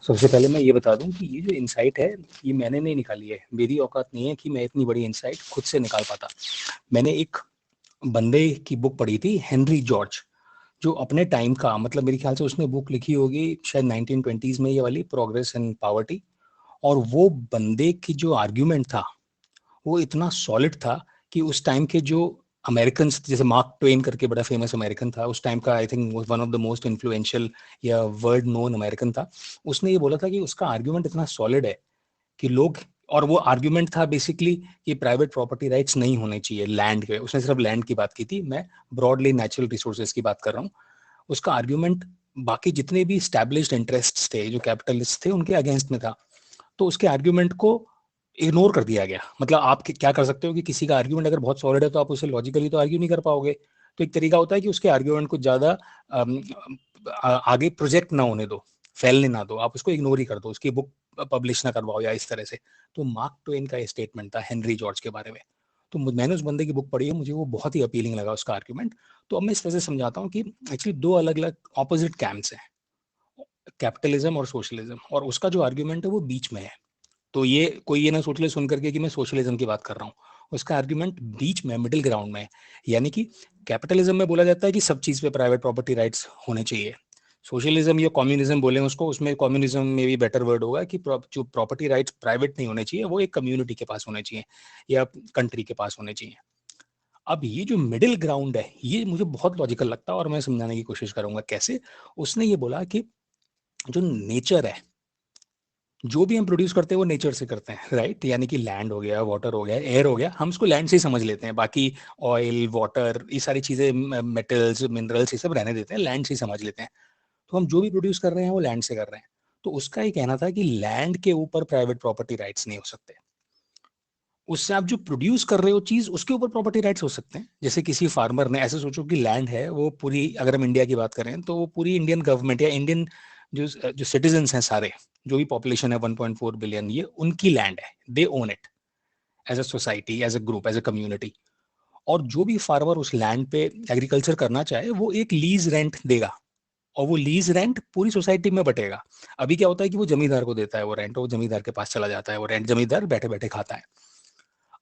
सबसे पहले मैं ये बता दूं कि ये जो इंसाइट है ये मैंने नहीं निकाली है, मेरी औकात नहीं है कि मैं इतनी बड़ी इंसाइट खुद से निकाल पाता। मैंने एक बंदे की बुक पढ़ी थी, हेनरी जॉर्ज, जो अपने टाइम का, मतलब मेरे ख्याल से उसने बुक लिखी होगी शायद 1920s में, ये वाली प्रोग्रेस एंड पॉवर्टी। और वो बंदे की जो आर्ग्यूमेंट था वो इतना सॉलिड था कि उस टाइम के जो अमेरिकन, जैसे मार्क ट्वेन करके बड़ा फेमस अमेरिकन था उस टाइम का, I think one of the most influential या वर्ल्ड नोन अमेरिकन था। उसने ये बोला था कि उसका आर्ग्यूमेंट इतना सॉलिड है कि लोग, और वो आर्ग्यूमेंट था बेसिकली कि प्राइवेट प्रॉपर्टी राइट्स नहीं होने चाहिए लैंड के। उसने सिर्फ लैंड की बात की थी, मैं ब्रॉडली नेचुरल रिसोर्सेज की बात कर रहा हूँ। उसका आर्ग्यूमेंट बाकी जितने भी स्टैब्लिश्ड इंटरेस्ट थे जो कैपिटलिस्ट थे उनके अगेंस्ट में था। तो उसके आर्ग्यूमेंट को इग्नोर कर दिया गया। मतलब आप क्या कर सकते हो कि किसी का आर्ग्यूमेंट अगर बहुत सॉलिड है तो आप उसे लॉजिकली तो आर्ग्यू नहीं कर पाओगे। तो एक तरीका होता है कि उसके आर्ग्यूमेंट को ज्यादा आगे प्रोजेक्ट ना होने दो, फैलने ना दो, आप उसको इग्नोर ही कर दो, उसकी बुक पब्लिश ना करवाओ या इस तरह से। तो मार्क ट्वेन का ये स्टेटमेंट था हेनरी जॉर्ज के बारे में। तो मैंने उस बंदे की बुक पढ़ी है, मुझे वो बहुत ही अपीलिंग लगा उसका आर्ग्यूमेंट। तो अब मैं इस तरह से समझाता हूँ कि एक्चुअली दो अलग अलग ऑपोजिट कैंप्स हैं, कैपिटलिज्म और सोशलिज्म, और उसका जो आर्ग्यूमेंट है वो बीच में है। तो ये कोई ये ना सोच ले सुन करके कि मैं सोशलिज्म की बात कर रहा हूँ, उसका आर्ग्यूमेंट बीच में, मिडिल ग्राउंड में है। यानी कि कैपिटलिज्म में बोला जाता है कि सब चीज पे प्राइवेट प्रॉपर्टी राइट्स होने चाहिए। सोशलिज्म या कम्युनिज्म बोले उसको, उसमें कम्युनिज्म में भी बेटर वर्ड होगा कि जो प्रॉपर्टी राइट्स प्राइवेट नहीं होने चाहिए वो एक कम्युनिटी के पास होने चाहिए या कंट्री के पास होने चाहिए। अब ये जो मिडिल ग्राउंड है ये मुझे बहुत लॉजिकल लगता है और मैं समझाने की कोशिश करूंगा कैसे। उसने ये बोला कि जो नेचर है, जो भी हम प्रोड्यूस करते हैं वो नेचर से करते हैं, राइट? यानी कि लैंड हो गया, वाटर हो गया, एयर हो गया, हम इसको लैंड से ही समझ लेते हैं। बाकी ऑयल, वाटर, ये सारी चीजें, मेटल्स, मिनरल्स, ये सब रहने देते हैं, लैंड से ही समझ लेते हैं। तो हम जो भी प्रोड्यूस कर रहे हैं वो लैंड से कर रहे हैं। तो उसका ये कहना था कि लैंड के ऊपर प्राइवेट प्रॉपर्टी राइट्स नहीं हो सकते। उससे आप जो प्रोड्यूस कर रहे हो चीज, उसके ऊपर प्रॉपर्टी राइट्स हो सकते हैं। जैसे किसी फार्मर ने, ऐसे सोचो कि लैंड है वो पूरी, अगर हम इंडिया की बात करें तो वो पूरी इंडियन गवर्नमेंट या इंडियन जो जो सिटीजन्स हैं सारे, जो भी पॉपुलेशन है 1.4 बिलियन, ये उनकी लैंड है, they own it as a society, as a group, as a community. और जो भी फार्मर उस लैंड पे एग्रीकल्चर करना चाहे वो एक लीज रेंट देगा, और वो लीज रेंट पूरी सोसाइटी में बटेगा। अभी क्या होता है कि वो जमींदार को देता है वो रेंट, वो जमींदार के पास चला जाता है वो रेंट, जमींदार बैठे बैठे खाता है।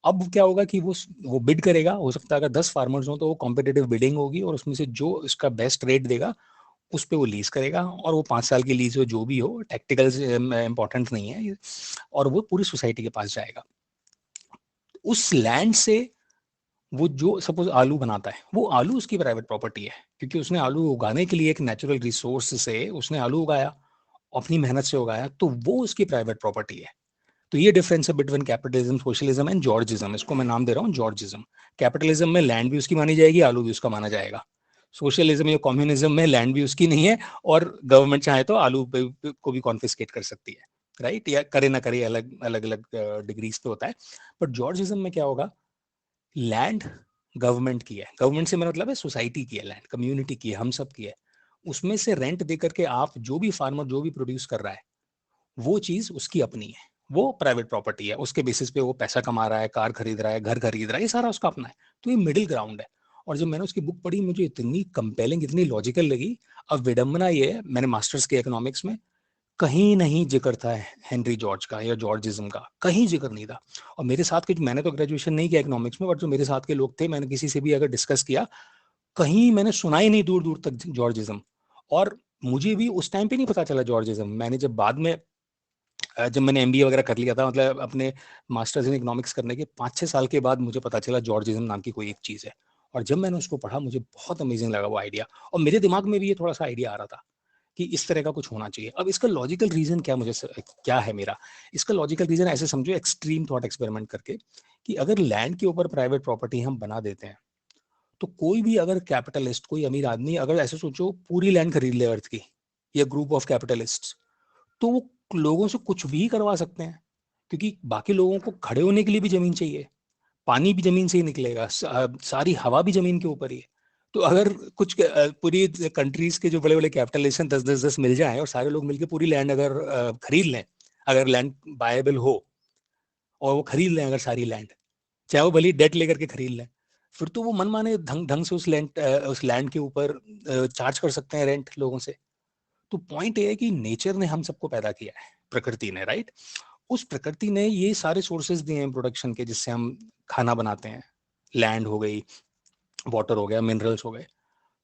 अब क्या होगा कि वो बिड करेगा, हो सकता है अगर 10 फार्मर्स हो तो वो कॉम्पिटेटिव बिडिंग होगी, और उसमें से जो इसका बेस्ट रेट देगा उस पे वो लीज करेगा, और वो 5 साल की लीज हो, जो भी हो, टेक्निकल इंपॉर्टेंट नहीं है, और वो पूरी सोसाइटी के पास जाएगा। उस लैंड से वो जो सपोज आलू बनाता है, वो आलू उसकी प्राइवेट प्रॉपर्टी है, क्योंकि उसने आलू उगाने के लिए एक नेचुरल रिसोर्स से उसने आलू उगाया, अपनी मेहनत से उगाया, तो वो उसकी प्राइवेट प्रॉपर्टी है। तो ये डिफरेंस है बिटवीन कैपिटलिज्म, सोशलिज्म एंड जॉर्जिज्म। इसको मैं नाम दे रहा हूँ जॉर्जिज्म। कैपिटलिज्म में लैंड भी उसकी मानी जाएगी, आलू भी उसका माना जाएगा। सोशलिज्म या कम्युनिज्म में लैंड भी उसकी नहीं है, और गवर्नमेंट चाहे तो आलू को भी कॉन्फिस्केट कर सकती है, राइट? या करे ना करे, अलग अलग अलग डिग्रीज पे होता है। बट जॉर्जिज्म में क्या होगा, लैंड गवर्नमेंट की है, गवर्नमेंट से मेरा मतलब है सोसाइटी की है, लैंड कम्युनिटी की है, हम सब की है। उसमें से रेंट दे करके आप, जो भी फार्मर जो भी प्रोड्यूस कर रहा है, वो चीज उसकी अपनी है, वो प्राइवेट प्रॉपर्टी है। उसके बेसिस पे वो पैसा कमा रहा है, कार खरीद रहा है, घर खरीद रहा है, ये सारा उसका अपना है। तो ये मिडिल ग्राउंड है। और जब मैंने उसकी बुक पढ़ी मुझे इतनी कंपेलिंग, इतनी लॉजिकल लगी। अब विडंबना ये है, मैंने मास्टर्स किया इकोनॉमिक्स में, कहीं नहीं जिक्र था हेनरी जॉर्ज का या जॉर्जिज्म का, कहीं जिक्र नहीं था। और मेरे साथ के, मैंने तो ग्रेजुएशन नहीं किया इकोनॉमिक्स में, बट जो मेरे साथ के लोग थे, मैंने किसी से भी अगर डिस्कस किया, कहीं मैंने सुना ही नहीं दूर दूर तक जॉर्जिज्म। और मुझे भी उस टाइम पे नहीं पता चला जॉर्जिज्म। मैंने जब बाद में, जब मैंने एमबीए वगैरह कर लिया था, मतलब अपने मास्टर्स इन इकोनॉमिक्स करने के 5-6 साल के बाद मुझे पता चला जॉर्जिज्म नाम की कोई एक चीज़ है। और जब मैंने उसको पढ़ा मुझे बहुत अमेजिंग लगा वो आइडिया, और मेरे दिमाग में भी ये थोड़ा सा आइडिया आ रहा था कि इस तरह का कुछ होना चाहिए। अब इसका लॉजिकल रीजन क्या, क्या है मेरा, इसका लॉजिकल रीजन ऐसे समझो, एक्सट्रीम थॉट एक्सपेरिमेंट करके, कि अगर लैंड के ऊपर प्राइवेट प्रॉपर्टी हम बना देते हैं, तो कोई भी अगर कैपिटलिस्ट, कोई अमीर आदमी अगर ऐसे सोचो पूरी लैंड खरीद ले अर्थ की, या ग्रुप ऑफ कैपिटलिस्ट, तो वो लोगों से कुछ भी करवा सकते हैं, क्योंकि बाकी लोगों को खड़े होने के लिए भी जमीन चाहिए, पानी भी जमीन से ही निकलेगा, सारी हवा भी जमीन के ऊपर ही है। तो अगर कुछ पूरी कंट्रीज के जो बड़े बड़े कैपिटलिस्ट 10-10-10 मिल जाए और सारे लोग मिलकर पूरी लैंड अगर खरीद लें, अगर लैंड बायबल हो, और वो खरीद लें अगर सारी लैंड, चाहे वो भली डेट लेकर के खरीद लें, फिर तो वो मनमाने ढंग ढंग से उस लैंड के ऊपर चार्ज कर सकते हैं रेंट लोगों से। तो पॉइंट ये है कि नेचर ने हम सबको पैदा किया है, प्रकृति ने, राइट? उस प्रकृति ने ये सारे सोर्सेज दिए हैं प्रोडक्शन के, जिससे हम खाना बनाते हैं। लैंड हो गई, वाटर हो गया, मिनरल्स हो गए।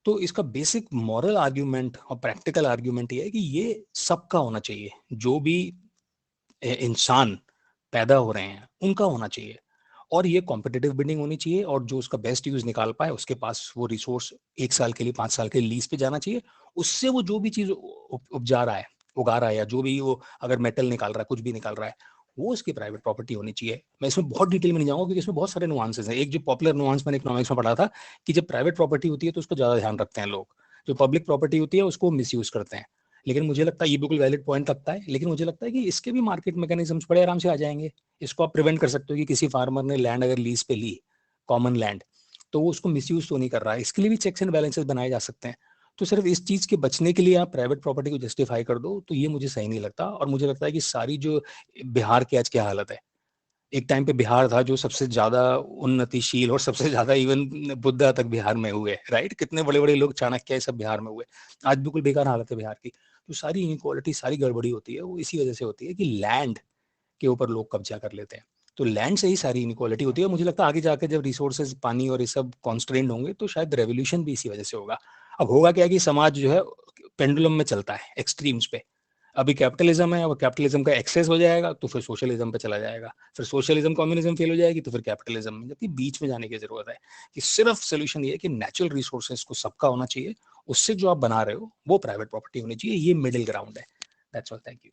तो इसका बेसिक मॉरल आर्ग्यूमेंट और प्रैक्टिकल आर्ग्यूमेंट ये है कि ये सबका होना चाहिए, जो भी इंसान पैदा हो रहे हैं उनका होना चाहिए। और ये कॉम्पिटिटिव बिडिंग होनी चाहिए, और जो उसका बेस्ट यूज निकाल पाए उसके पास वो रिसोर्स 1 साल के लिए, 5 साल के लिए लीज पे जाना चाहिए। उससे वो जो भी चीज उपजा रहा है, उगा रहा है, या जो भी वो अगर मेटल निकाल रहा है, कुछ भी निकाल रहा है, वो उसकी प्राइवेट प्रॉपर्टी होनी चाहिए। मैं इसमें बहुत डिटेल में नहीं जाऊंगा क्योंकि इसमें बहुत सारे नुआंसेस हैं। एक जो पॉपुलर नुआंस मैंने इकोनॉमिक्स में पढ़ा था कि जब प्राइवेट प्रॉपर्टी होती है तो उसको ज्यादा ध्यान रखते हैं लोग, जो पब्लिक प्रॉपर्टी होती है उसको मिसयूज करते हैं। लेकिन मुझे लगता है ये बिल्कुल वैलिड पॉइंट लगता है, लेकिन मुझे लगता है कि इसके भी मार्केट मैकेनिज्म्स बड़े आराम से आ जाएंगे। इसको आप प्रिवेंट कर सकते हो कि किसी फार्मर ने लैंड अगर लीज पे ली, कॉमन लैंड, तो वो उसको मिसयूज तो नहीं कर रहा है। इसके लिए भी चेक्स एंड बैलेंसेस बनाए जा सकते हैं। तो सिर्फ इस चीज के बचने के लिए आप प्राइवेट प्रॉपर्टी को जस्टिफाई कर दो, तो ये मुझे सही नहीं लगता। और मुझे लगता है कि सारी जो बिहार की आज क्या हालत है, एक टाइम पे बिहार था जो सबसे ज्यादा उन्नतिशील, और सबसे ज्यादा इवन बुद्धा तक बिहार में हुए, राइट? कितने बड़े बड़े लोग, चाणक्य, सब बिहार में हुए। आज बिल्कुल बेकार हालत है बिहार की। तो सारी इनइक्वालिटी, सारी गड़बड़ी होती है, वो इसी वजह से होती है कि लैंड के ऊपर लोग कब्जा कर लेते हैं। तो लैंड से ही सारी इनइक्वालिटी होती है। मुझे लगता है आगे जाकर जब रिसोर्सेज, पानी और ये सब कॉन्स्ट्रेंड होंगे तो शायद रेवोल्यूशन भी इसी वजह से होगा। अब होगा क्या कि समाज जो है पेंडुलम में चलता है, एक्सट्रीम्स पे। अभी कैपिटलिज्म है, अब कैपिटलिज्म का एक्सेस हो जाएगा तो फिर सोशलिज्म पे चला जाएगा, फिर सोशलिज्म कम्युनिज्म फेल हो जाएगी तो फिर कैपिटलिज्म में। जबकि बीच में जाने की जरूरत है कि सिर्फ सोल्यूशन ये है कि नेचुरल रिसोर्सेज को सबका होना चाहिए, उससे जो आप बना रहे हो वो प्राइवेट प्रॉपर्टी होनी चाहिए। ये मिडिल ग्राउंड है। That's all, thank you.